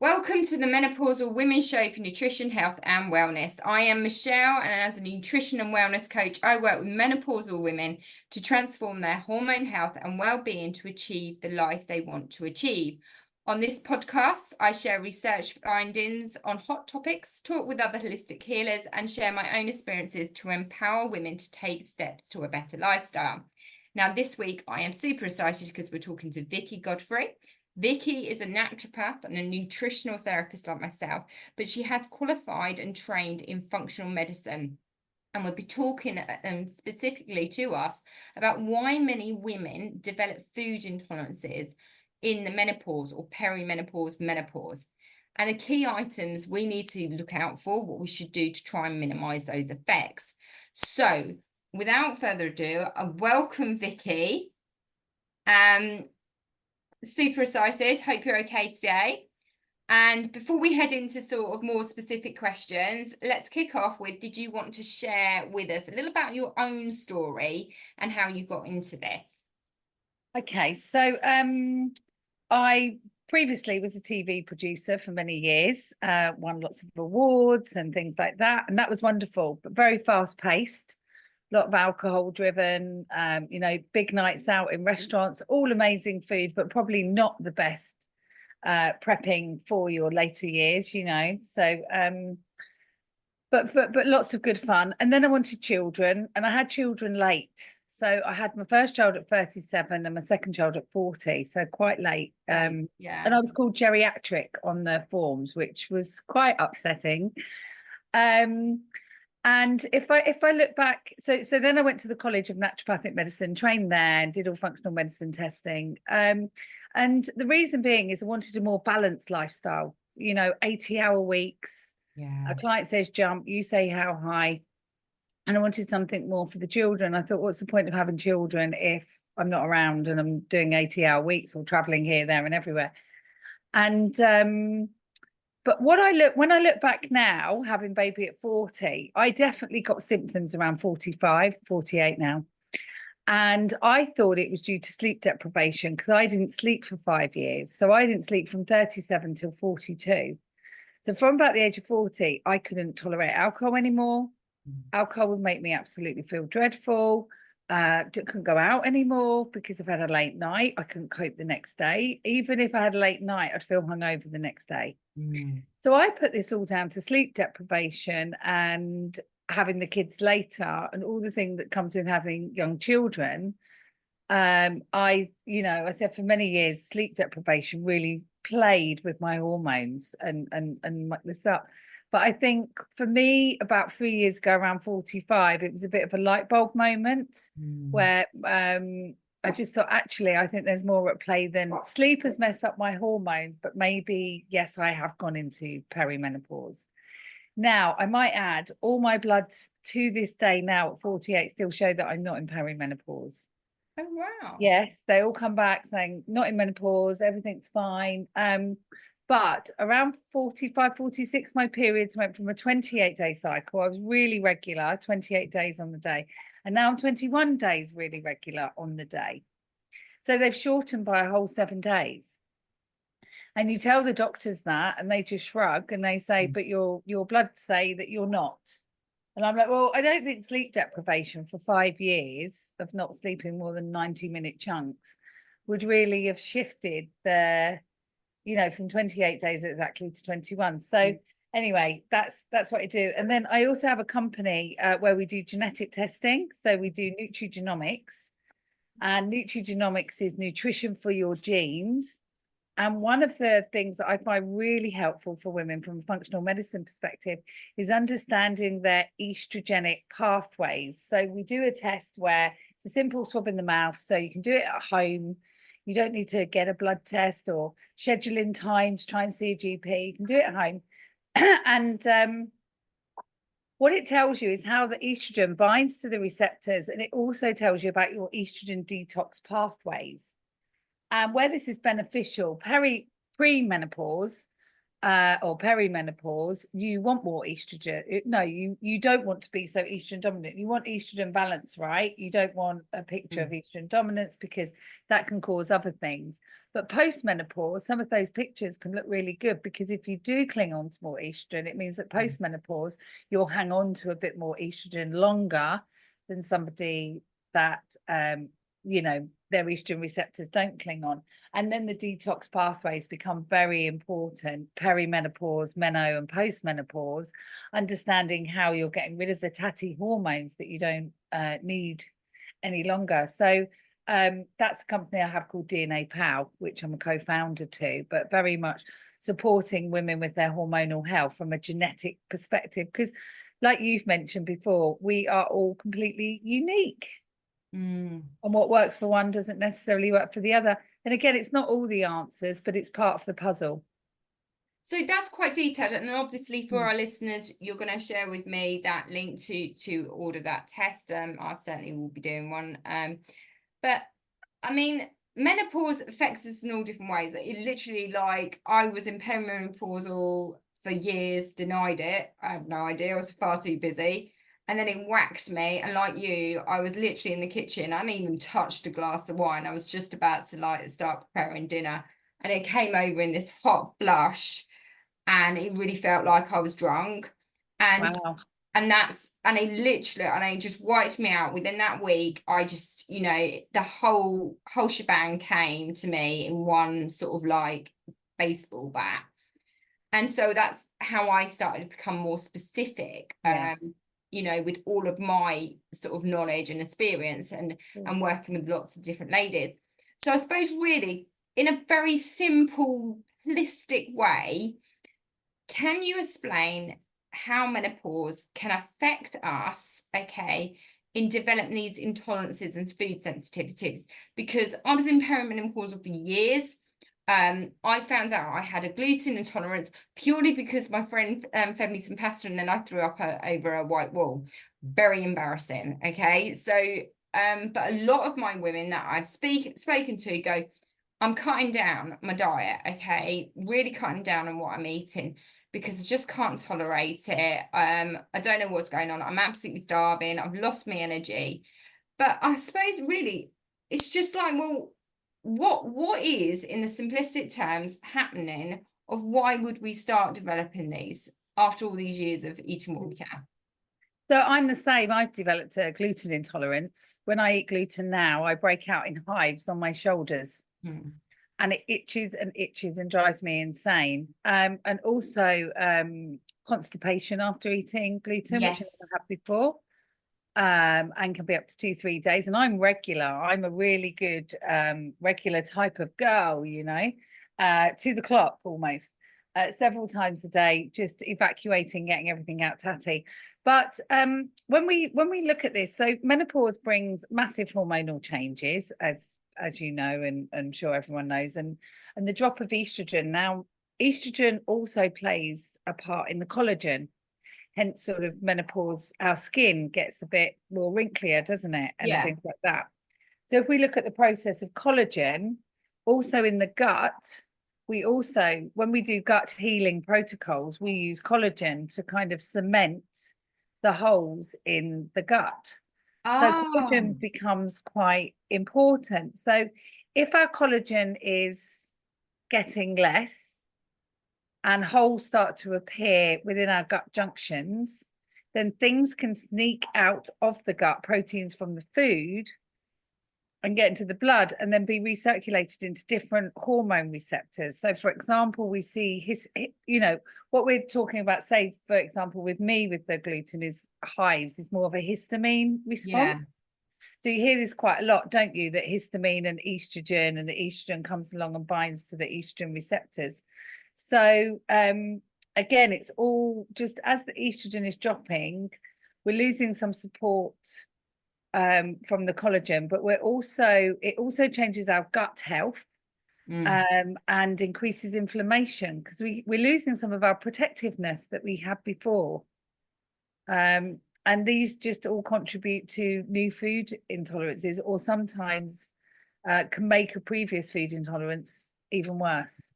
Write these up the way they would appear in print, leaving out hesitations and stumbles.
Welcome to the Menopausal Women's Show for Nutrition, Health and Wellness. I am Michelle, and as a nutrition and wellness coach, I work with menopausal women to transform their hormone health and well-being to achieve the life they want to achieve. On this podcast, I share research findings on hot topics, talk with other holistic healers, and share my own experiences to empower women to take steps to a better lifestyle. Now, this week, I am super excited because we're talking to Vicky Godfrey. Vicky is a naturopath and a nutritional therapist like myself, but she has qualified and trained in functional medicine. And we'll be talking specifically to us about why many women develop food intolerances in the menopause or perimenopause, menopause, and the key items we need to look out for, what we should do to try and minimize those effects. So without further ado, I welcome Vicky. Super excited. Hope you're okay today. And before we head into sort of more specific questions, let's kick off with, did you want to share with us a little about your own story and how you got into this? Okay, so I previously was a TV producer for many years, won lots of awards and things like that. And that was wonderful, but very fast paced, a lot of alcohol driven, big nights out in restaurants, all amazing food, but probably not the best prepping for your later years, but lots of good fun. And then I wanted children, and I had children late. So I had my first child at 37 and my second child at 40, so quite late. And I was called geriatric on the forms, which was quite upsetting. And if I look back, so then I went to the College of Naturopathic Medicine, trained there, and did all functional medicine testing. And the reason being is I wanted a more balanced lifestyle, 80-hour weeks. Yeah. A client says jump, you say how high. And I wanted something more for the children. I thought, what's the point of having children if I'm not around and I'm doing 80-hour weeks or traveling here, there, and everywhere? And but when I look back now, having baby at 40, I definitely got symptoms around 45, 48 now. And I thought it was due to sleep deprivation because I didn't sleep for 5 years. So I didn't sleep from 37 till 42. So from about the age of 40, I couldn't tolerate alcohol anymore. Alcohol would make me absolutely feel dreadful. Couldn't go out anymore because if I had a late night, I couldn't cope the next day. Even if I had a late night, I'd feel hungover the next day. So I put this all down to sleep deprivation and having the kids later and all the things that comes with having young children. I said for many years, sleep deprivation really played with my hormones and mucked this up. But I think for me, about 3 years ago, around 45, it was a bit of a light bulb moment where I just thought, actually, I think there's more at play than sleep has messed up my hormones, but maybe, yes, I have gone into perimenopause. Now, I might add, all my bloods to this day now at 48 still show that I'm not in perimenopause. Oh, wow. Yes, they all come back saying not in menopause, everything's fine. But around 45, 46, my periods went from a 28-day cycle. I was really regular, 28 days on the day. And now I'm 21 days really regular on the day. So they've shortened by a whole 7 days. And you tell the doctors that, and they just shrug and they say, but your bloods say that you're not. And I'm like, well, I don't think sleep deprivation for 5 years of not sleeping more than 90-minute chunks would really have shifted from 28 days exactly to 21. So anyway, that's what I do. And then I also have a company where we do genetic testing. So we do nutrigenomics, and nutrigenomics is nutrition for your genes. And one of the things that I find really helpful for women from a functional medicine perspective is understanding their estrogenic pathways. So we do a test where it's a simple swab in the mouth, so you can do it at home. You don't need to get a blood test or schedule in time to try and see a GP. You can do it at home. And what it tells you is how the estrogen binds to the receptors, and it also tells you about your estrogen detox pathways. And where this is beneficial, pre-menopause, or perimenopause, you want more estrogen. No, you don't want to be so estrogen dominant. You want estrogen balance, right? You don't want a picture of estrogen dominance, because that can cause other things. But post-menopause, some of those pictures can look really good, because if you do cling on to more estrogen, it means that post-menopause, you'll hang on to a bit more estrogen longer than somebody that you know, their estrogen receptors don't cling on. And then the detox pathways become very important: perimenopause, meno, and postmenopause, understanding how you're getting rid of the tatty hormones that you don't need any longer. So that's a company I have called DNAPal, which I'm a co-founder to, but very much supporting women with their hormonal health from a genetic perspective, because like you've mentioned before, we are all completely unique. And what works for one doesn't necessarily work for the other. And again, it's not all the answers, but it's part of the puzzle. So that's quite detailed, and obviously for our listeners, you're going to share with me that link to order that test. I certainly will be doing one. But I mean, menopause affects us in all different ways. It literally, like, I was in perimenopausal for years, denied it. I have no idea. I was far too busy. And then it whacked me. And like you, I was literally in the kitchen. I hadn't even touched a glass of wine. I was just about to like start preparing dinner. And it came over in this hot flush. And it really felt like I was drunk. And Wow. and it just wiped me out. Within that week, I just, you know, the whole shebang came to me in one sort of like baseball bat. And so that's how I started to become more specific, Yeah. you know, with all of my sort of knowledge and experience, and working with lots of different ladies. So I suppose really, in a very simple, holistic way, can you explain how menopause can affect us, okay, in developing these intolerances and food sensitivities? Because I was in perimenopausal for years. I found out I had a gluten intolerance purely because my friend fed me some pasta and then I threw up over a white wall. Very embarrassing. Okay, so but a lot of my women that I've spoken to go, I'm cutting down my diet, okay, really cutting down on what I'm eating, because I just can't tolerate it. I don't know what's going on. I'm absolutely starving. I've lost my energy. But I suppose really it's just like, well, what is, in the simplistic terms, happening, of why would we start developing these after all these years of eating what we can? So I'm the same. I've developed a gluten intolerance. When I eat gluten now, I break out in hives on my shoulders. And it itches and itches and drives me insane. And also constipation after eating gluten, which I never Yes. had before, and can be up to 2-3 days. And I'm regular. I'm a really good regular type of girl, you know, to the clock almost. Several times a day, just evacuating, getting everything out tatty. But when we look at this, so menopause brings massive hormonal changes, as you know, and I'm sure everyone knows, and the drop of estrogen. Now, estrogen also plays a part in the collagen, hence sort of menopause. Our skin gets a bit more wrinklier, doesn't it, and Yeah. things like that. So if we look at the process of collagen, also in the gut, we also, when we do gut healing protocols, we use collagen to kind of cement the holes in the gut. So collagen becomes quite important. So if our collagen is getting less and holes start to appear within our gut junctions, then things can sneak out of the gut, proteins from the food, and get into the blood and then be recirculated into different hormone receptors. So for example, we see you know, what we're talking about, say, for example, with me with the gluten is hives, is more of a histamine response. Yeah. So you hear this quite a lot, don't you? That histamine and the estrogen comes along and binds to the estrogen receptors. So again, it's all just as the estrogen is dropping, we're losing some support from the collagen, but it also changes our gut health and increases inflammation, because we're losing some of our protectiveness that we had before. And these just all contribute to new food intolerances, or sometimes can make a previous food intolerance even worse.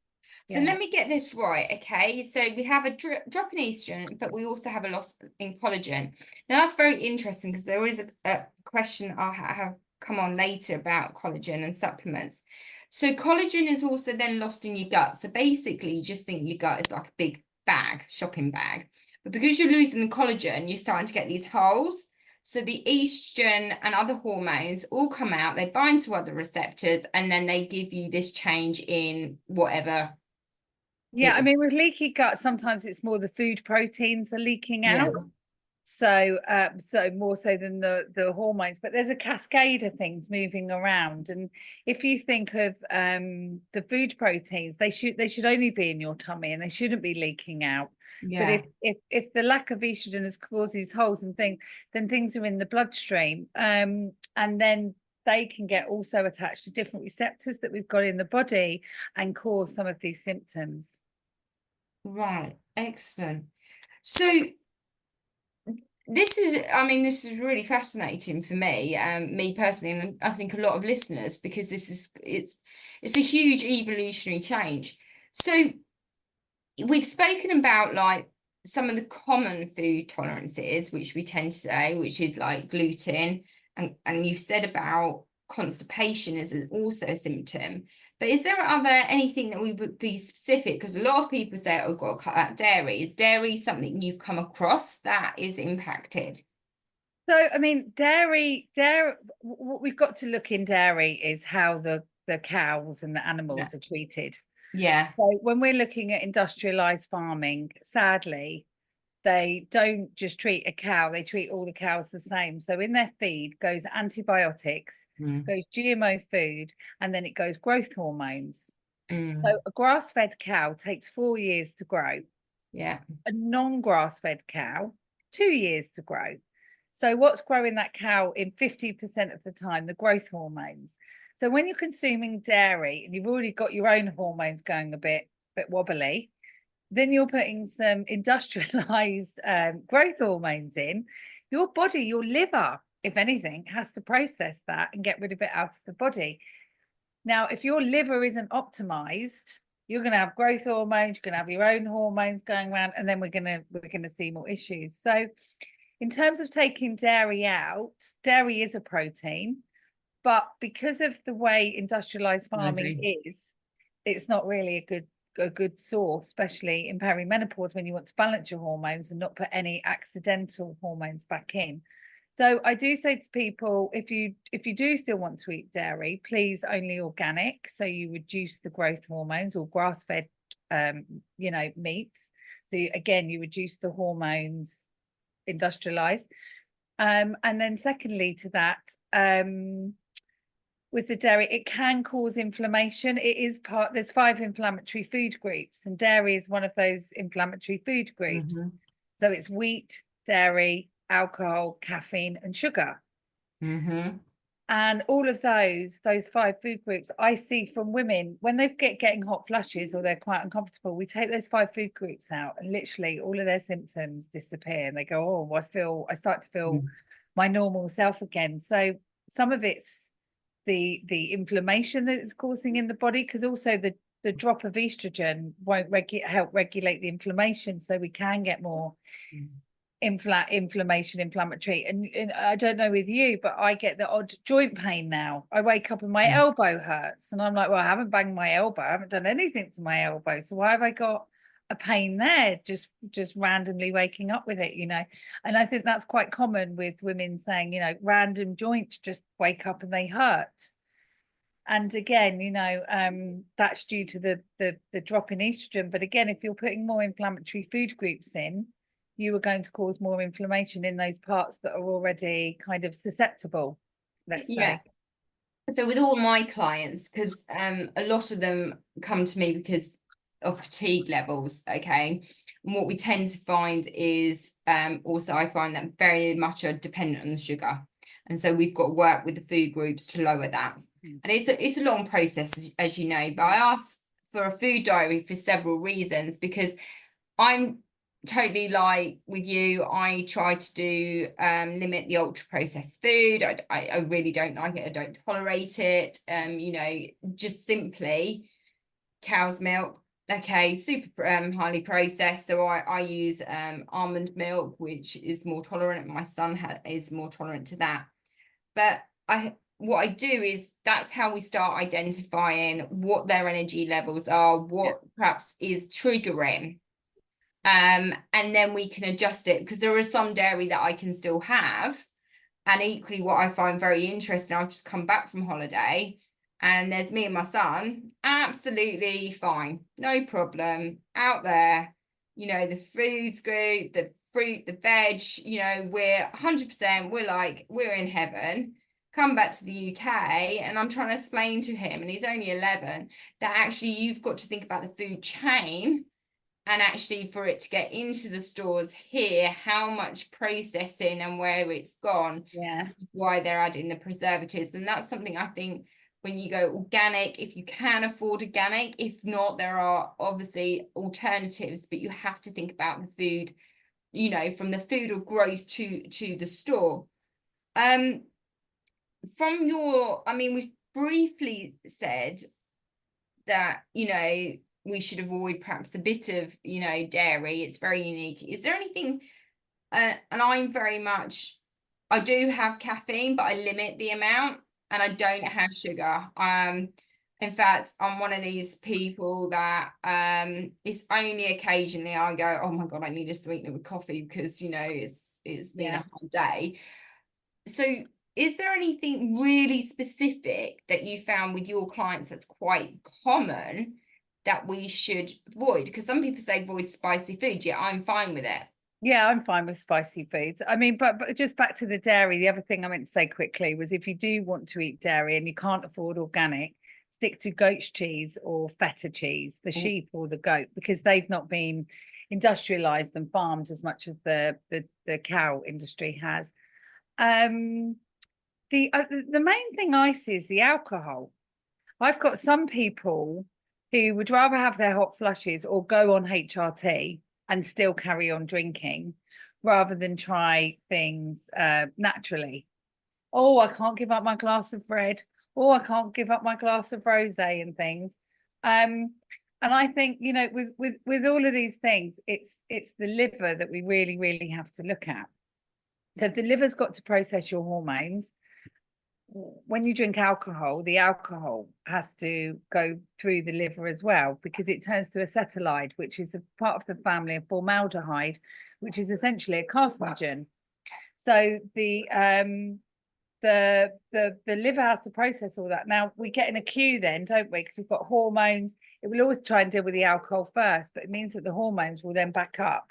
So let me get this right, okay? So we have a drop in estrogen, but we also have a loss in collagen. Now that's very interesting because there is a question I'll have come on later about collagen and supplements. So collagen is also then lost in your gut. So basically, you just think your gut is like a big bag, shopping bag. But because you're losing the collagen, you're starting to get these holes. So the estrogen and other hormones all come out, they bind to other receptors, and then they give you this change in whatever Yeah, I it is. mean, with leaky gut, sometimes it's more the food proteins are leaking Yeah. out. So, so more so than the hormones, but there's a cascade of things moving around. And if you think of the food proteins, they should only be in your tummy and they shouldn't be leaking out. But Yeah. if the lack of estrogen has caused these holes and things, then things are in the bloodstream, and then they can get also attached to different receptors that we've got in the body and cause some of these symptoms. Right. Excellent. So this is, I mean, this is really fascinating for me personally, and I think a lot of listeners, because it's a huge evolutionary change. So we've spoken about like some of the common food tolerances, which we tend to say, which is like gluten, and you've said about constipation is also a symptom. But is there anything that we would be specific? Because a lot of people say, oh, I've got to cut out dairy. Is dairy something you've come across that is impacted? So, I mean, what we've got to look in dairy is how the cows and the Yeah. animals are treated. Yeah. So when we're looking at industrialized farming, sadly, they don't just treat a cow, they treat all the cows the same. So in their feed goes antibiotics, Mm. goes GMO food, and then it goes growth hormones. Mm. So a grass-fed cow takes 4 years to grow. Yeah. A non-grass-fed cow, 2 years to grow. So what's growing that cow in 50% of the time? The growth hormones. So when you're consuming dairy and you've already got your own hormones going a bit wobbly, then you're putting some industrialized growth hormones in. Your body, your liver, if anything, has to process that and get rid of it out of the body. Now, if your liver isn't optimized, you're going to have growth hormones, you're going to have your own hormones going around, and then we're going to see more issues. So in terms of taking dairy out, dairy is a protein, but because of the way industrialized farming is, it's not really a good source, especially in perimenopause when you want to balance your hormones and not put any accidental hormones back in. So I do say to people, if you do still want to eat dairy, please only organic. So you reduce the growth hormones or grass-fed, meats. So again, you reduce the hormones industrialized. And then secondly to that, with the dairy, it can cause inflammation. There's 5 inflammatory food groups, and dairy is one of those inflammatory food groups. Mm-hmm. So it's wheat, dairy, alcohol, caffeine, and sugar. Mm-hmm. And all of those 5 food groups I see from women when they getting hot flushes or they're quite uncomfortable, we take those 5 food groups out and literally all of their symptoms disappear and they go, oh, I start to feel my normal self again. So some of it's the inflammation that it's causing in the body, because also the drop of estrogen won't help regulate the inflammation, so we can get more inflammatory. And I don't know with you, but I get the odd joint pain now. I wake up and my elbow hurts and I'm like, well, I haven't banged my elbow, I haven't done anything to my elbow, so why have I got a pain there just randomly waking up with it? And I think that's quite common with women saying, random joints just wake up and they hurt. And again, that's due to the drop in estrogen. But again, if you're putting more inflammatory food groups in, you are going to cause more inflammation in those parts that are already kind of susceptible, let's Yeah. say. So with all my clients, because a lot of them come to me because of fatigue levels, okay? And what we tend to find is also I find that very much are dependent on the sugar. And so we've got to work with the food groups to lower that. And it's a long process, as you know, but I ask for a food diary for several reasons, because I'm totally like with you. I try to do limit the ultra processed food. I really don't like it. I don't tolerate it. Just simply cow's milk, Okay, super highly processed. So I use almond milk, which is more tolerant. My son is more tolerant to that. But what I do is that's how we start identifying what their energy levels are, Yeah. what perhaps is triggering. And then we can adjust it, because there is some dairy that I can still have. And equally, what I find very interesting, I've just come back from holiday and there's me and my son, absolutely fine, no problem, out there. You know, the food's good, the fruit, the veg, you know, we're 100%, we're like, we're in heaven. Come back to the UK and I'm trying to explain to him, and he's only 11, that actually you've got to think about the food chain, and actually for it to get into the stores here, how much processing and where it's gone, Yeah. why they're adding the preservatives. And that's something I think when you go organic, if you can afford organic, if not, there are obviously alternatives, but you have to think about the food, you know, from the food of growth to the store. From your, I mean, we've briefly said that, you know, we should avoid perhaps a bit of, you know, dairy. It's very unique. Is there anything, and I'm very much, I do have caffeine, but I limit the amount, and I don't have sugar. In fact, I'm one of these people that it's only occasionally I go, oh my God, I need a sweetener with coffee because, you know, it's been a Yeah. hard day. So is there anything really specific that you found with your clients that's quite common that we should avoid? Because some people say avoid spicy food, yeah, I'm fine with it. Yeah, I'm fine with spicy foods. I mean, but just back to the dairy, the other thing I meant to say quickly was if you do want to eat dairy and you can't afford organic, stick to goat's cheese or feta cheese, the Oh, sheep or the goat, because they've not been industrialized and farmed as much as the cow industry has. Um, the main thing I see is the alcohol. I've got some people who would rather have their hot flushes or go on HRT and still carry on drinking rather than try things naturally. Oh, I can't give up my glass of bread. Oh, I can't give up my glass of rosé and things. And I think, you know, with all of these things, it's the liver that we really have to look at. So the liver's got to process your hormones. When you drink alcohol, the alcohol has to go through the liver as well, because it turns to acetylide, which is a part of the family of formaldehyde, which is essentially a carcinogen. So the liver has to process all that. Now we get in a queue then, don't we? Because we've got hormones. It will always try and deal with the alcohol first, but it means that the hormones will then back up.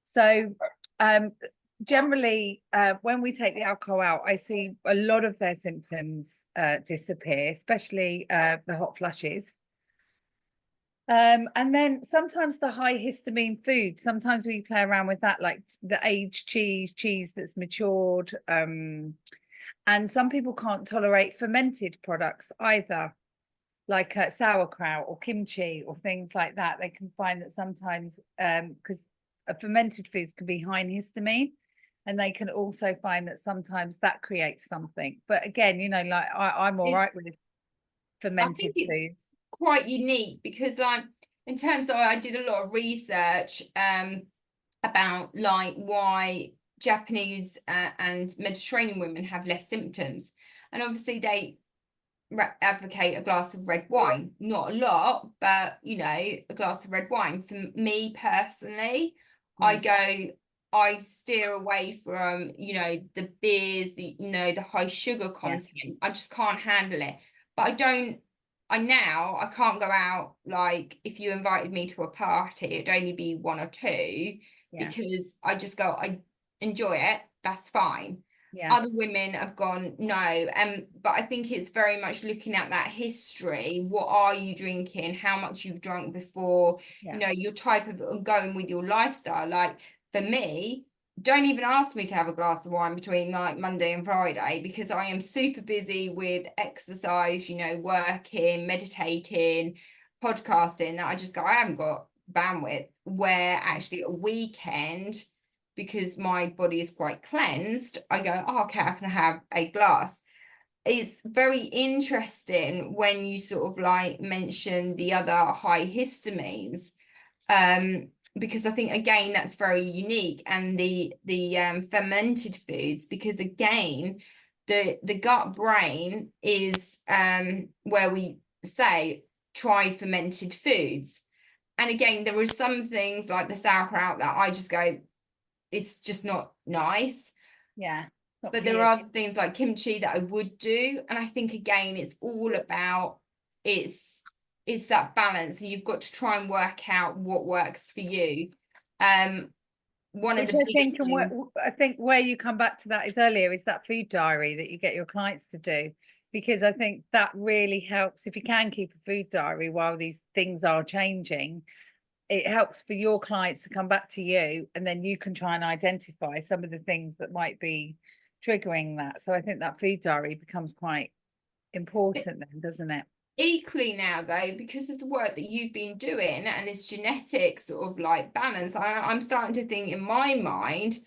So generally, when we take the alcohol out, I see a lot of their symptoms disappear, especially the hot flushes. And then sometimes the high histamine foods, sometimes we play around with that, like the aged cheese that's matured. And some people can't tolerate fermented products either, like sauerkraut or kimchi or things like that. They can find that sometimes, because fermented foods can be high in histamine, and they can also find that sometimes that creates something. But again, you know, like I'm all It's, right with I fermented think it's foods. quite unique because, like, in terms of, I did a lot of research about like why Japanese and Mediterranean women have less symptoms, and obviously they advocate a glass of red wine, not a lot, but you know, a glass of red wine. For me personally, I Yeah, go, I steer away from, you know, the beers, the, you know, the high sugar yeah, content. I just can't handle it. But I can't go out, like if you invited me to a party, it'd only be one or two, yeah, because I just go, I enjoy it, that's fine. yeah, Other women have gone no, but I think it's very much looking at that history. What are you drinking? How much you've drunk before? You yeah, know, your type of going with your lifestyle. Like for me, don't even ask me to have a glass of wine between like Monday and Friday, because I am super busy with exercise, you know, working, meditating, podcasting, that I just go, I haven't got bandwidth. Where actually a weekend, because my body is quite cleansed, I go, oh, okay, I can have a glass. it's very interesting when you sort of like mention the other high histamines, because I think again that's very unique, and the fermented foods, because again the gut brain is where we say try fermented foods, and again there are some things like the sauerkraut that I just go, it's just not nice. Yeah. Not But for there you. are other things like kimchi that I would do. And I think again, it's all about it's it's that balance, and you've got to try and work out what works for you. One of Which the I biggest think, and things, I think where you come back to that is earlier, is that food diary that you get your clients to do, because I think that really helps. If you can keep a food diary while these things are changing, it helps for your clients to come back to you, and then you can try and identify some of the things that might be triggering that. So I think that food diary becomes quite important then, doesn't it? equally now though, because of the work that you've been doing and this genetic sort of like balance, I'm starting to think in my mind,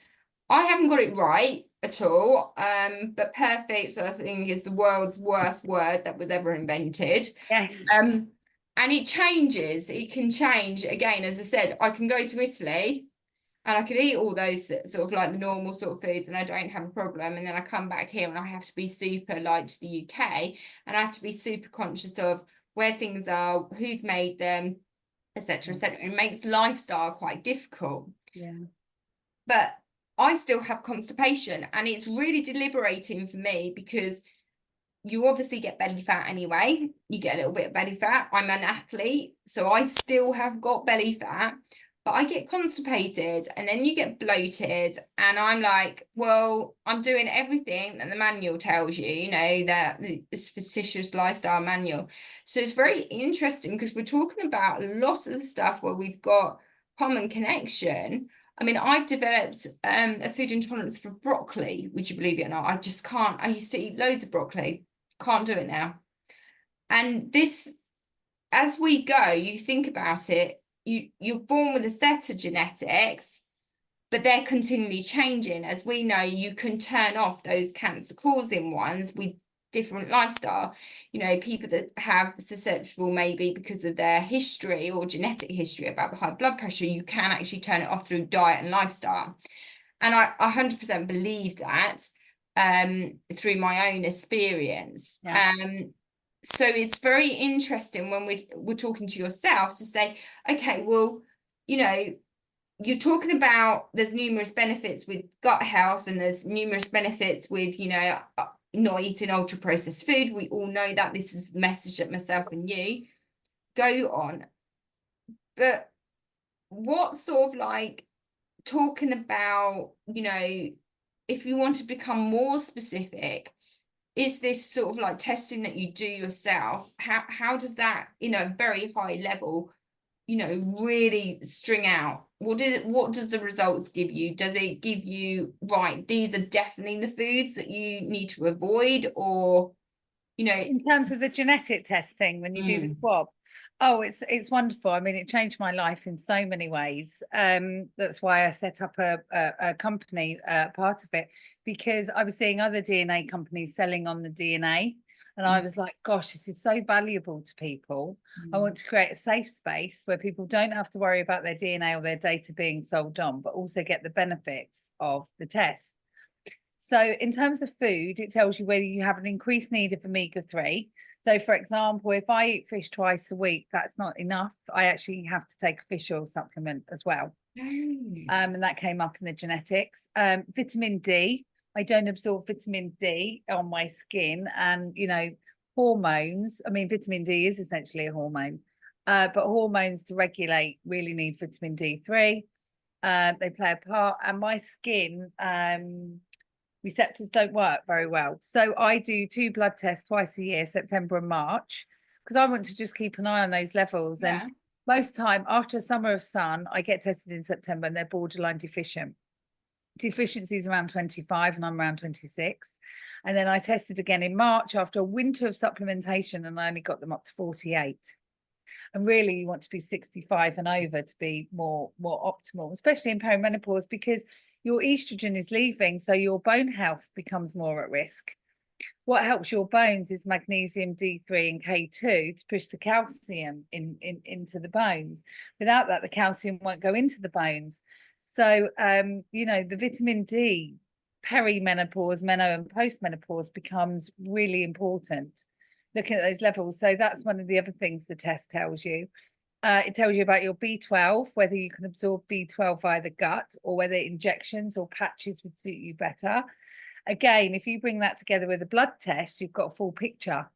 I haven't got it right at all. But perfect, so I think, is the world's worst word that was ever invented. Yes. Um, and it changes. It can change. Again, as I said, I can go to Italy and I could eat all those sort of like the normal sort of foods and I don't have a problem. And then I come back here and I have to be super like to the UK, and I have to be super conscious of where things are, who's made them, etc., etc. It makes lifestyle quite difficult. Yeah. But I still have constipation, and it's really deliberating for me because you obviously get belly fat anyway. You get a little bit of belly fat. I'm an athlete, so I still have got belly fat, but I get constipated and then you get bloated. And I'm like, well, I'm doing everything that the manual tells you, you know, that this fictitious lifestyle manual. So it's very interesting because we're talking about a lot of the stuff where we've got common connection. I mean, I've developed a food intolerance for broccoli, would you believe it or not? I just can't. I used to eat loads of broccoli, can't do it now. And this, as we go, you think about it, you're born with a set of genetics, but they're continually changing. As we know, you can turn off those cancer causing ones with different lifestyle. You know, people that have susceptible maybe because of their history or genetic history about the high blood pressure, you can actually turn it off through diet and lifestyle. And I 100% believe that through my own experience. Yeah. So it's very interesting when we're talking to yourself to say, okay, well, you know, you're talking about there's numerous benefits with gut health, and there's numerous benefits with, you know, not eating ultra processed food. We all know that. This is the message that myself and you go on. But what sort of like talking about, you know, if you want to become more specific, is this sort of like testing that you do yourself? How does that, you know, very high level, you know, really string out? What does the results give you? Does it give you, right, these are definitely the foods that you need to avoid, or, you know, In terms of the genetic testing, when you do the mm, swab, oh, it's wonderful. I mean, it changed my life in so many ways. That's why I set up a company, part of it, because I was seeing other DNA companies selling on the DNA. And I mm, was like, gosh, this is so valuable to people. I mm. want to create a safe space where people don't have to worry about their DNA or their data being sold on, but also get the benefits of the test. So in terms of food, it tells you whether you have an increased need of omega-3. So for example, if I eat fish twice a week, that's not enough. I actually have to take a fish oil supplement as well. Oh. And that came up in the genetics. Vitamin D, I don't absorb vitamin D on my skin, and you know, hormones. I mean, vitamin D is essentially a hormone, but hormones to regulate really need vitamin D3. They play a part, and my skin receptors don't work very well. So I do 2 blood tests twice a year, September and March, because I want to just keep an eye on those levels. And Yeah. most time after a summer of sun, I get tested in September and they're borderline deficient. Deficiency is around 25 and I'm around 26. And then I tested again in March after a winter of supplementation and I only got them up to 48. And really you want to be 65 and over to be more optimal, especially in perimenopause, because your estrogen is leaving, so your bone health becomes more at risk. What helps your bones is magnesium, D3 and K2 to push the calcium into the bones. Without that, the calcium won't go into the bones. So, you know, the vitamin D, perimenopause, meno and postmenopause becomes really important, looking at those levels. So that's one of the other things the test tells you. It tells you about your B12, whether you can absorb B12 via the gut or whether injections or patches would suit you better. Again, if you bring that together with a blood test, you've got a full picture,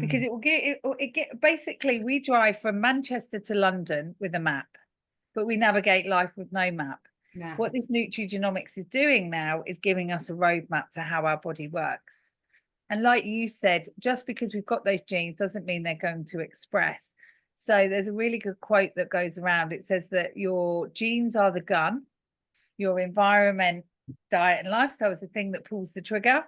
because it will get basically, we drive from Manchester to London with a map, but we navigate life with no map. No. What this nutrigenomics is doing now is giving us a roadmap to how our body works. And like you said, just because we've got those genes doesn't mean they're going to express. So there's a really good quote that goes around. It says that your genes are the gun, your environment, diet and lifestyle is the thing that pulls the trigger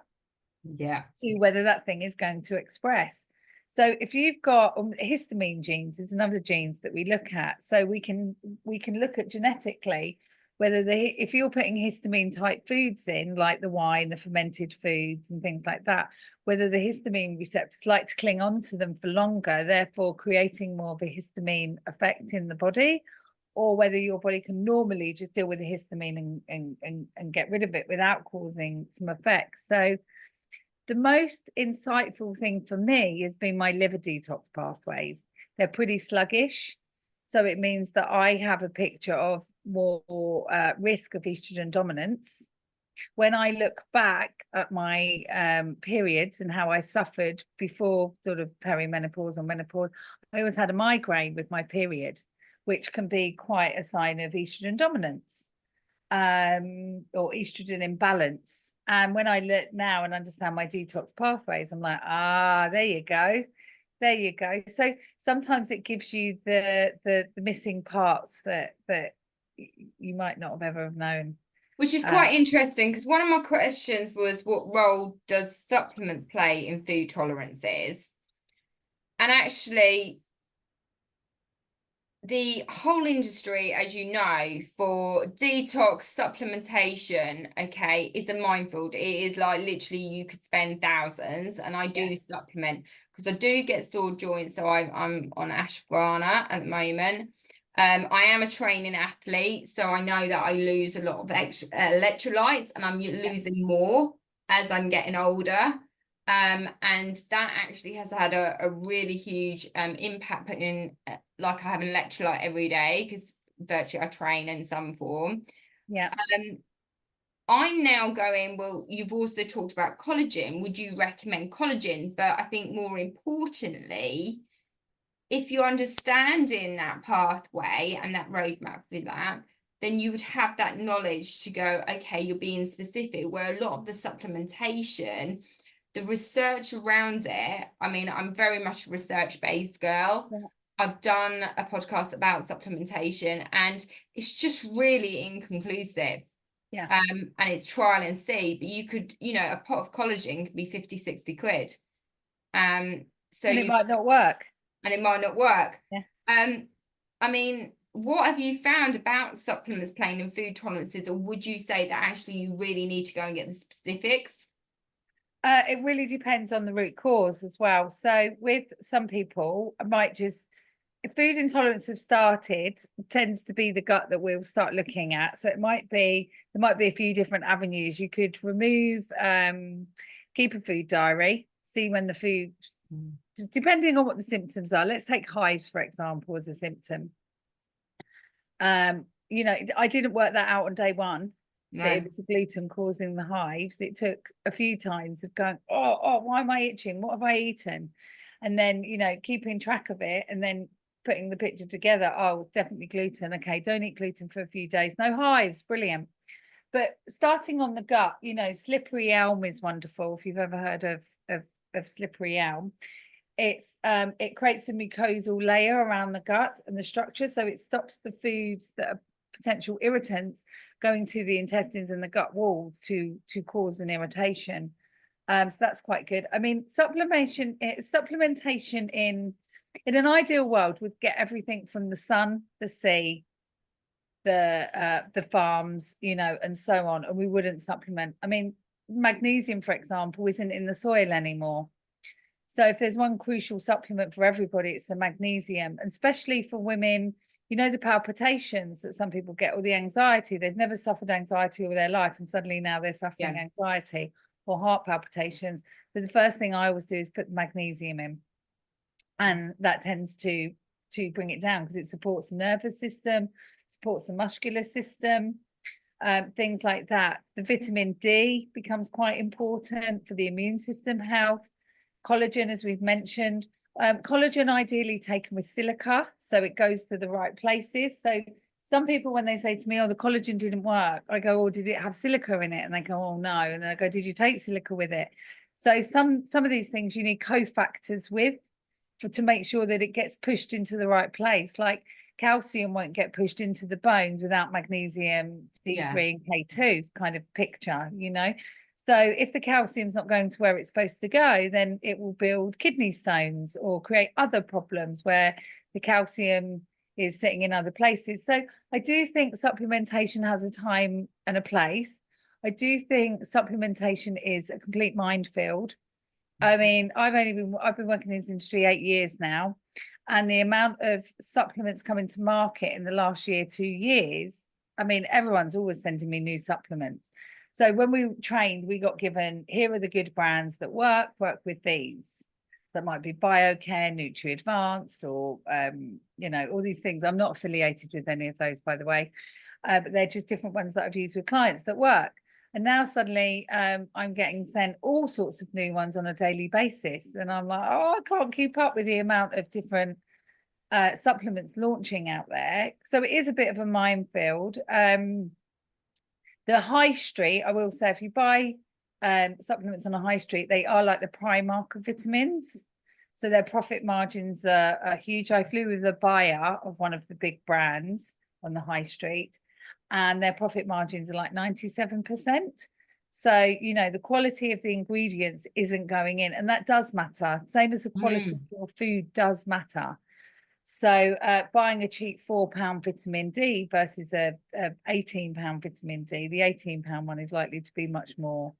Yeah. to whether that thing is going to express. So if you've got histamine genes is another genes that we look at. So we can look at genetically whether if you're putting histamine type foods in, like the wine, the fermented foods and things like that, whether the histamine receptors like to cling on to them for longer, therefore creating more of a histamine effect in the body, or whether your body can normally just deal with the histamine and get rid of it without causing some effects. So the most insightful thing for me has been my liver detox pathways. They're pretty sluggish. So it means that I have a picture of more risk of estrogen dominance. When I look back at my periods and how I suffered before sort of perimenopause or menopause, I always had a migraine with my period, which can be quite a sign of estrogen dominance or estrogen imbalance. And when I look now and understand my detox pathways, I'm like, there you go. There you go. So sometimes it gives you the missing parts that you might not have ever have known. Which is quite interesting, because one of my questions was, what role does supplements play in food tolerances? And actually, the whole industry, as you know, for detox supplementation, okay, is a minefield. It is like literally you could spend thousands, and I do supplement because I do get sore joints. So I'm on ashwagandha at the moment. I am a training athlete, so I know that I lose a lot of extra electrolytes, and I'm losing more as I'm getting older. And that actually has had a really huge impact, putting like I have an electrolyte every day because virtually I train in some form. Yeah. I'm now going, well, you've also talked about collagen. Would you recommend collagen? But I think more importantly, if you're understanding that pathway and that roadmap for that, then you would have that knowledge to go, okay, you're being specific, where a lot of the supplementation, the research around it, I mean, I'm very much a research-based girl. Yeah. I've done a podcast about supplementation and it's just really inconclusive. Yeah. And it's trial and see, but you could, you know, a pot of collagen could be 50, 60 quid. So and it might not work. And it might not work. Yeah. I mean, what have you found about supplements playing in food tolerances, or would you say that actually you really need to go and get the specifics? It really depends on the root cause as well. So with some people, I might just, if food intolerance have started, tends to be the gut that we'll start looking at. So it might be, there might be a few different avenues. You could remove, keep a food diary, see when the food, depending on what the symptoms are. Let's take hives, for example, as a symptom. You know, I didn't work that out on day one. No. That it was the gluten causing the hives. It took a few times of going, oh, why am I itching? What have I eaten? And then, you know, keeping track of it and then putting the picture together. Oh, definitely gluten. Okay, don't eat gluten for a few days. No hives, brilliant. But starting on the gut, you know, slippery elm is wonderful. If you've ever heard of slippery elm, it's it creates a mucosal layer around the gut and the structure, so it stops the foods that are potential irritants going to the intestines and the gut walls to cause an irritation. So that's quite good. I mean, supplementation in an ideal world would get everything from the sun, the sea, the farms, you know, and so on, and we wouldn't supplement. I mean, magnesium, for example, isn't in the soil anymore. So if there's one crucial supplement for everybody, it's the magnesium, and especially for women, you know, the palpitations that some people get, or the anxiety. They've never suffered anxiety all their life, and suddenly now they're suffering anxiety or heart palpitations. So the first thing I always do is put the magnesium in, and that tends to bring it down because it supports the nervous system, supports the muscular system, things like that. The vitamin D becomes quite important for the immune system health. Collagen, as we've mentioned, collagen ideally taken with silica, so it goes to the right places. So some people, when they say to me, oh, the collagen didn't work, I go, oh, did it have silica in it? And they go, oh, no. And then I go, did you take silica with it? So some of these things you need cofactors with to make sure that it gets pushed into the right place. Like calcium won't get pushed into the bones without magnesium, D3 and K2 kind of picture, you know. So if the calcium's not going to where it's supposed to go, then it will build kidney stones or create other problems where the calcium is sitting in other places. So I do think supplementation has a time and a place. I do think supplementation is a complete minefield. I mean, I've been working in this industry 8 years now, and the amount of supplements coming to market in the last year, 2 years, I mean, everyone's always sending me new supplements. So when we trained, we got given, here are the good brands that work with these. That might be BioCare, NutriAdvanced, or you know, all these things. I'm not affiliated with any of those, by the way, but they're just different ones that I've used with clients that work. And now suddenly I'm getting sent all sorts of new ones on a daily basis. And I'm like, oh, I can't keep up with the amount of different supplements launching out there. So it is a bit of a minefield. The high street, I will say, if you buy supplements on a high street, they are like the Primark of vitamins. So their profit margins are huge. I flew with a buyer of one of the big brands on the high street, and their profit margins are like 97%. So, you know, the quality of the ingredients isn't going in, and that does matter. Same as the quality of your food does matter. So buying a cheap £4 vitamin D versus a £18 vitamin D, the £18 one is likely to be much more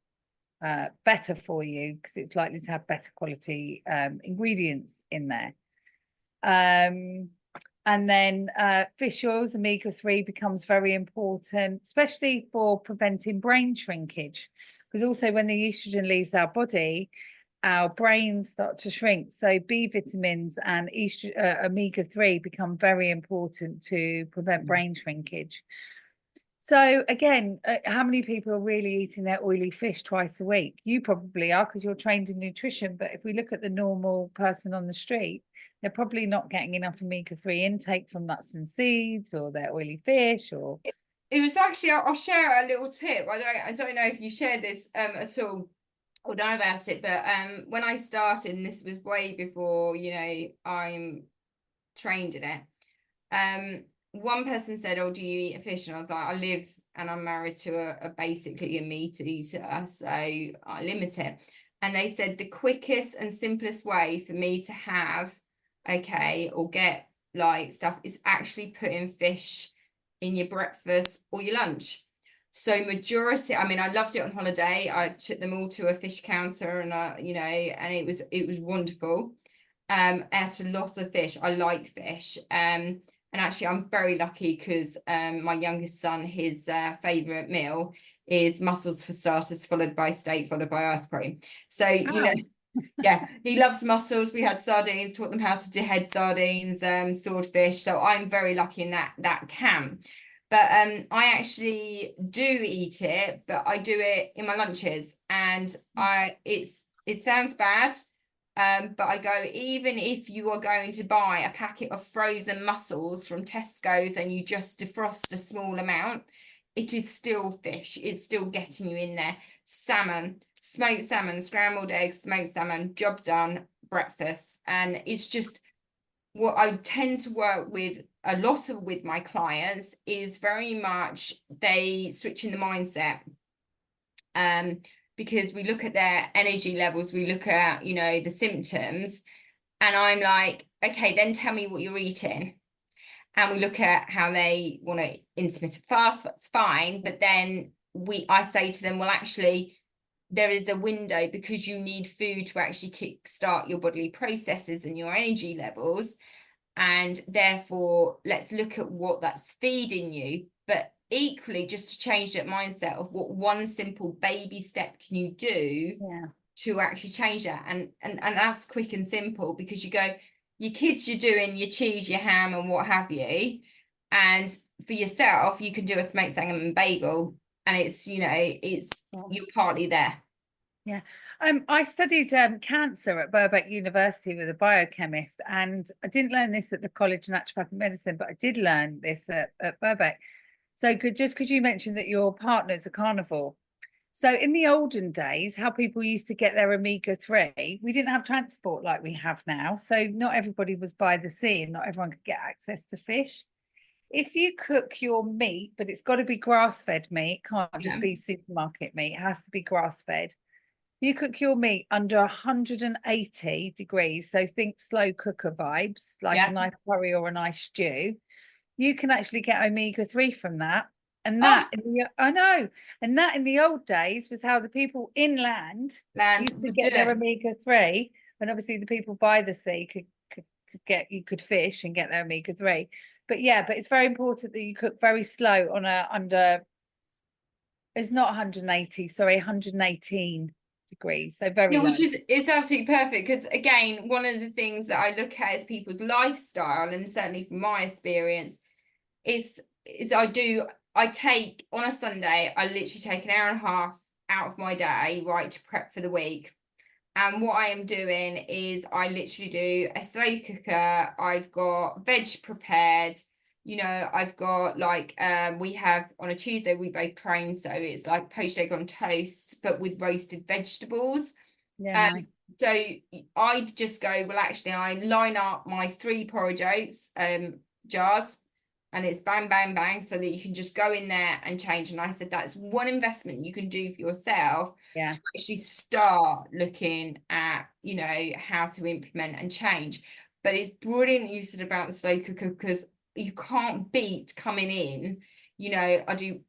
better for you because it's likely to have better quality ingredients in there. And then fish oils, omega-3 becomes very important, especially for preventing brain shrinkage. Because also when the estrogen leaves our body, our brains start to shrink. So B vitamins and omega-3 become very important to prevent brain shrinkage. So again, how many people are really eating their oily fish twice a week? You probably are because you're trained in nutrition. But if we look at the normal person on the street, they're probably not getting enough omega-3 intake from nuts and seeds or their oily fish. Or it was actually, I'll share a little tip. I don't know if you shared this at all or know about it, but when I started, and this was way before, you know, I'm trained in it. One person said, oh, do you eat a fish? And I was like, I live and I'm married to basically a meat eater, so I limit it. And they said the quickest and simplest way for me to have, or get like stuff is actually putting fish in your breakfast or your lunch. So majority, I mean, I loved it on holiday. I took them all to a fish counter and you know, and it was wonderful. I ate a lot of fish. I like fish. And actually I'm very lucky because my youngest son, his favourite meal is mussels for starters, followed by steak, followed by ice cream. So, you know, yeah, he loves mussels. We had sardines, taught them how to dehead sardines, swordfish. So I'm very lucky in that camp. But I actually do eat it, but I do it in my lunches, and it sounds bad, but I go, even if you are going to buy a packet of frozen mussels from Tesco's and you just defrost a small amount, it is still fish. It's still getting you in there. Salmon, smoked salmon, scrambled eggs, smoked salmon, job done, breakfast. And it's just what I tend to work with a lot of with my clients is very much they switch in the mindset. Because we look at their energy levels, we look at, you know, the symptoms, and I'm like, okay, then tell me what you're eating. And we look at how they want to intermittent fast, that's fine. But then I say to them, well, actually, there is a window because you need food to actually kickstart your bodily processes and your energy levels. And therefore, let's look at what that's feeding you. But equally, just to change that mindset of what one simple baby step can you do to actually change that. And that's quick and simple, because you go, your kids, you're doing your cheese, your ham, and what have you. And for yourself, you can do a smoked salmon and bagel, and it's, you're partly there. Yeah. I studied cancer at Birkbeck University with a biochemist, and I didn't learn this at the College of Naturopathic Medicine, but I did learn this at Birkbeck. So just because you mentioned that your partner's a carnivore. So in the olden days, how people used to get their omega-3, we didn't have transport like we have now. So not everybody was by the sea and not everyone could get access to fish. If you cook your meat, but it's got to be grass-fed meat, it can't just be supermarket meat, it has to be grass-fed. You cook your meat under 180 degrees, so think slow cooker vibes, like a nice curry or a nice stew. You can actually get omega-3 from that. And that, I know, and that in the old days was how the people inland used to get their omega-3. And obviously the people by the sea could get, you could fish and get their omega-3. But but it's very important that you cook very slow on under, it's not 180, sorry, 118 degrees, so very low. Which is, it's absolutely perfect, because again, one of the things that I look at is people's lifestyle, and certainly from my experience, is I take on a Sunday, I literally take an hour and a half out of my day, right, to prep for the week. And what I am doing is I literally do a slow cooker. I've got veg prepared. I've got we have on a Tuesday, we both train, so it's like poached egg on toast, but with roasted vegetables. So I'd just go, well, actually, I line up my 3 porridge oats jars, and it's bang, bang, bang, so that you can just go in there and change. And I said, that's one investment you can do for yourself to actually start looking at, how to implement and change. But it's brilliant you said about the slow cooker, because you can't beat coming in.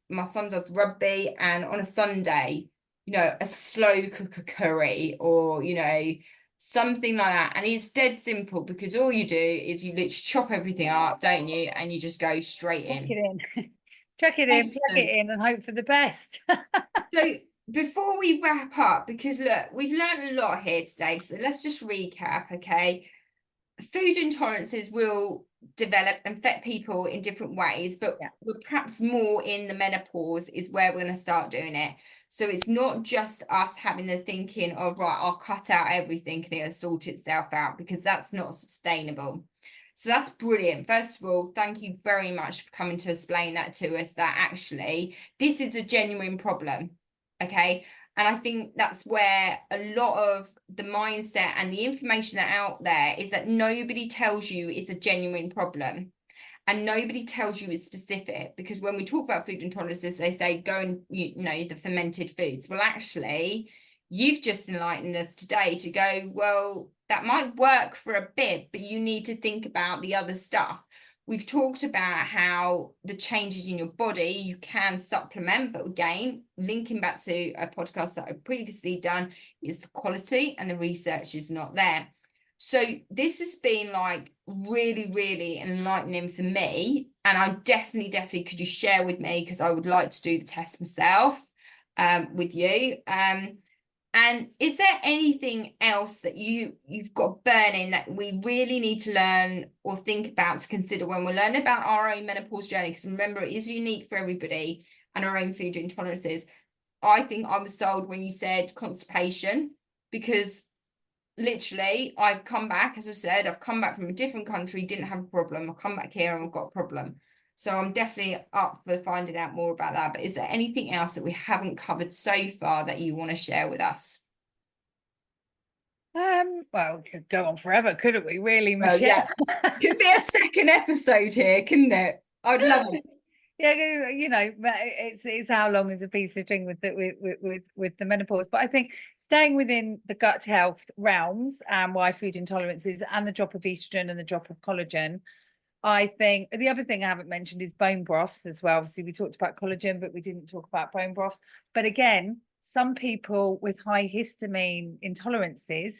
My son does rugby, and on a Sunday, a slow cooker curry, or, something like that. And it's dead simple, because all you do is you literally chop everything up, don't you? And you just go straight in. Chuck it in, plug it in, and hope for the best. So before we wrap up, because look, we've learned a lot here today, so let's just recap, okay? Food intolerances will develop and affect people in different ways, but we're perhaps more in the menopause is where we're going to start doing it. So it's not just us having the thinking of, right, I'll cut out everything and it'll sort itself out, because that's not sustainable. So that's brilliant. First of all, thank you very much for coming to explain that to us, that actually this is a genuine problem, okay? And I think that's where a lot of the mindset and the information that out there is that nobody tells you it's a genuine problem. And nobody tells you it's specific, because when we talk about food intolerances, they say go and, the fermented foods. Well, actually, you've just enlightened us today to go, well, that might work for a bit, but you need to think about the other stuff. We've talked about how the changes in your body, you can supplement, but again, linking back to a podcast that I've previously done, is the quality and the research is not there. So this has been really, really enlightening for me. And I definitely, could you share with me, because I would like to do the test myself with you. And is there anything else that you've got burning that we really need to learn or think about to consider when we're learning about our own menopause journey? Because remember, it is unique for everybody and our own food intolerances. I think I was sold when you said constipation, because literally I've come back, as I said, I've come back from a different country, didn't have a problem. I've come back here and I've got a problem. So I'm definitely up for finding out more about that. But is there anything else that we haven't covered so far that you want to share with us? Well, we could go on forever, couldn't we, really, Michelle? Could be a second episode here, couldn't it? I'd love it. It's how long is a piece of string with the menopause. But I think staying within the gut health realms and why food intolerances and the drop of estrogen and the drop of collagen. I think the other thing I haven't mentioned is bone broths as well. Obviously, we talked about collagen, but we didn't talk about bone broths. But again, some people with high histamine intolerances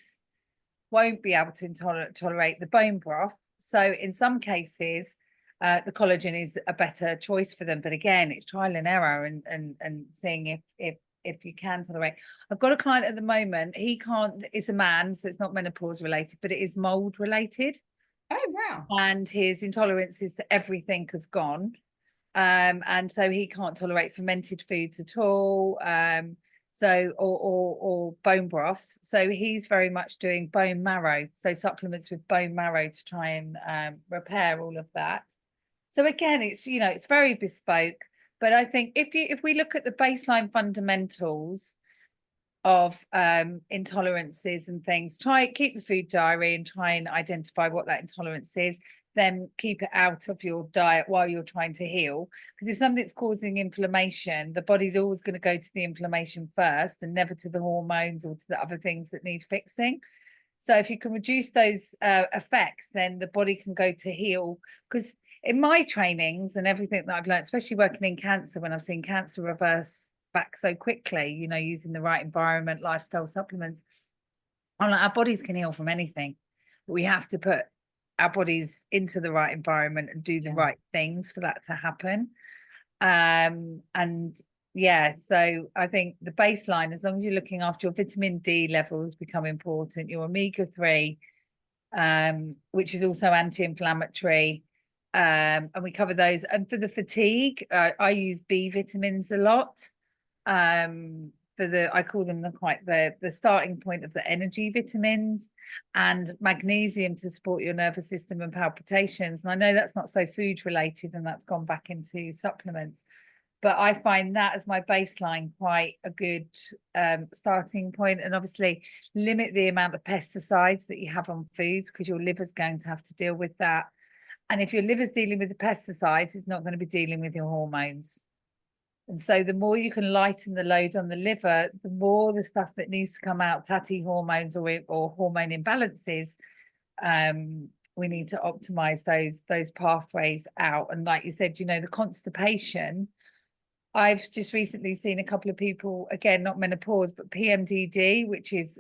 won't be able to tolerate the bone broth. So in some cases, the collagen is a better choice for them. But again, it's trial and error and seeing if you can tolerate. I've got a client at the moment. He can't. It's a man, so it's not menopause related, but it is mold related. Oh, wow. And his intolerances to everything has gone. And so he can't tolerate fermented foods at all. So or bone broths. So he's very much doing bone marrow, so supplements with bone marrow to try and repair all of that. So again, it's it's very bespoke. But I think if we look at the baseline fundamentals of intolerances and things, keep the food diary and try and identify what that intolerance is, then keep it out of your diet while you're trying to heal. Because if something's causing inflammation, the body's always going to go to the inflammation first and never to the hormones or to the other things that need fixing. So if you can reduce those effects, then the body can go to heal. Because in my trainings and everything that I've learned, especially working in cancer, when I've seen cancer reverse back so quickly, using the right environment, lifestyle supplements, I'm like, our bodies can heal from anything, but we have to put our bodies into the right environment and do the right things for that to happen. And yeah, so I think the baseline, as long as you're looking after your vitamin D levels, become important, your omega-3, which is also anti-inflammatory, and we cover those. And for the fatigue, I use B vitamins a lot. I call them the starting point of the energy vitamins, and magnesium to support your nervous system and palpitations. And I know that's not so food related, and that's gone back into supplements, but I find that as my baseline quite a good starting point. And obviously limit the amount of pesticides that you have on foods, because your liver's going to have to deal with that. And if your liver's dealing with the pesticides, it's not going to be dealing with your hormones. And so the more you can lighten the load on the liver, the more the stuff that needs to come out, tatty hormones or hormone imbalances, we need to optimize those pathways out. And like you said, the constipation, I've just recently seen a couple of people, again, not menopause, but PMDD, which is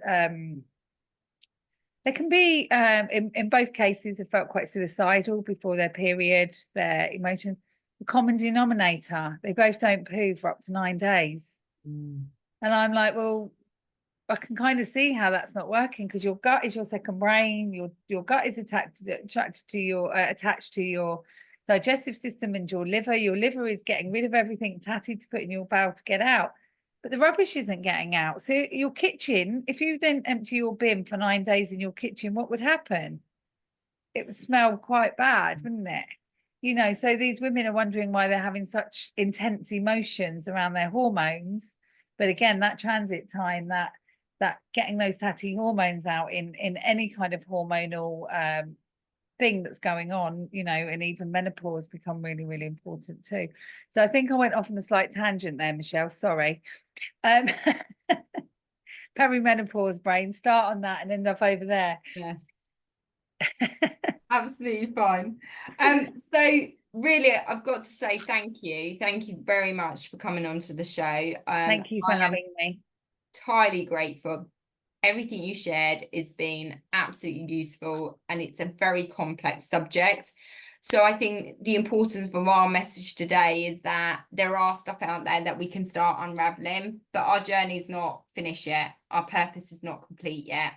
they can be in both cases have felt quite suicidal before their period, their emotions. The common denominator, they both don't poo for up to 9 days. And I'm like, well, I can kind of see how that's not working, because your gut is your second brain. Your gut is attached to your digestive system and your liver. Your liver is getting rid of everything tatty to put in your bowel to get out, but the rubbish isn't getting out. So your kitchen, if you didn't empty your bin for 9 days in your kitchen, what would happen? It would smell quite bad, wouldn't it? So these women are wondering why they're having such intense emotions around their hormones. But again, that transit time, that getting those tatty hormones out in any kind of hormonal thing that's going on, and even menopause become really, really important too. So I think I went off on a slight tangent there, Michelle. Sorry. Perimenopause brain, start on that and end up over there. Yeah. Absolutely fine. So really, I've got to say thank you very much for coming on to the show. Thank you for having me. Entirely grateful. Everything you shared has been absolutely useful, and it's a very complex subject. So I think the importance of our message today is that there are stuff out there that we can start unraveling, but our journey is not finished yet. Our purpose is not complete yet,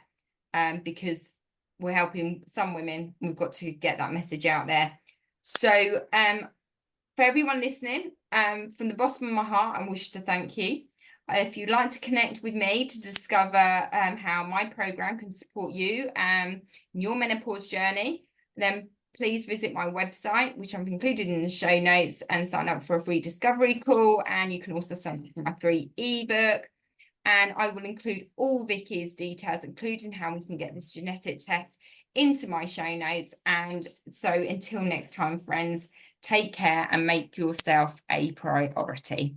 because we're helping some women. We've got to get that message out there. So for everyone listening, from the bottom of my heart, I wish to thank you. If you'd like to connect with me to discover how my program can support you in your menopause journey, then please visit my website, which I've included in the show notes, and sign up for a free discovery call. And you can also sign up for my free ebook. And I will include all Vicky's details, including how we can get this genetic test, into my show notes. And so until next time, friends, take care and make yourself a priority.